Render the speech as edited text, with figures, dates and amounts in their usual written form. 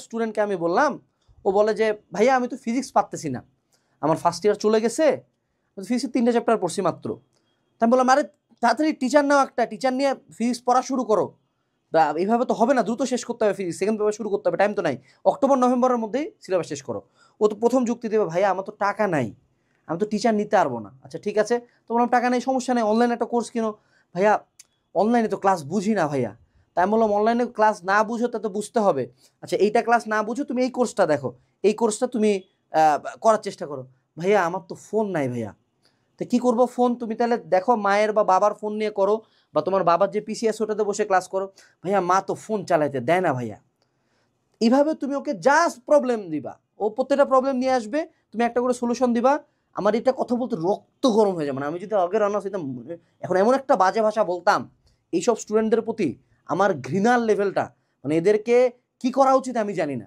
স্টুডেন্টকে আমি বললাম, ও বলে যে ভাইয়া আমি তো ফিজিক্স পারতেছি না, আমার ফার্স্ট ইয়ার চলে গেছে, ফিজিক্সের 3টা চ্যাপ্টার পড়ছি মাত্র। আমি বললাম আরে তাড়াতাড়ি টিচার নাও, একটা টিচার নিয়ে ফিজিক্স পড়া শুরু করো, এইভাবে তো হবে না, দ্রুত শেষ করতে হবে, ফিজিক্স সেকেন্ড পেপার শুরু করতে হবে, টাইম তো নাই, অক্টোবর নভেম্বরের মধ্যেই সিলেবাস শেষ করো। ও তো প্রথম যুক্তি দেবে ভাইয়া আমার তো টাকা নাই, আমি তো টিচার নিতে পারবো না। আচ্ছা ঠিক আছে, তো বললাম টাকা নেই সমস্যা নেই, অনলাইনে একটা কোর্স কিনো। ভাইয়া অনলাইনে তো ক্লাস বুঝি না ভাইয়া। তাই আমি বললাম অনলাইনে ক্লাস না বুঝো তা তো বুঝতে হবে, আচ্ছা এইটা ক্লাস না বুঝো তুমি এই কোর্সটা দেখো, এই কোর্সটা তুমি করার চেষ্টা করো। ভাইয়া আমার তো ফোন নাই ভাইয়া, তো কী করবো, ফোন তুমি তাহলে দেখো মায়ের বা বাবার ফোন নিয়ে করো, বা তোমার বাবার যে পিসি আছে ওটাতে বসে ক্লাস করো। ভাইয়া মা তো ফোন চালাইতে দেয় না ভাইয়া। এইভাবে তুমি ওকে জাস্ট প্রবলেম দিবা, ও প্রত্যেকটা প্রবলেম নিয়ে আসবে, তুমি একটা করে সলিউশন দিবা। আমার এটা কথা বলতে রক্ত গরম হয়ে যাবে, মানে আমি যদি আগে রান্না হইতাম, এখন এমন একটা বাজে ভাষা বলতাম এইসব স্টুডেন্টদের প্রতি, আমার ঘৃণার লেভেলটা, মানে এদেরকে কি করা উচিত আমি জানি না।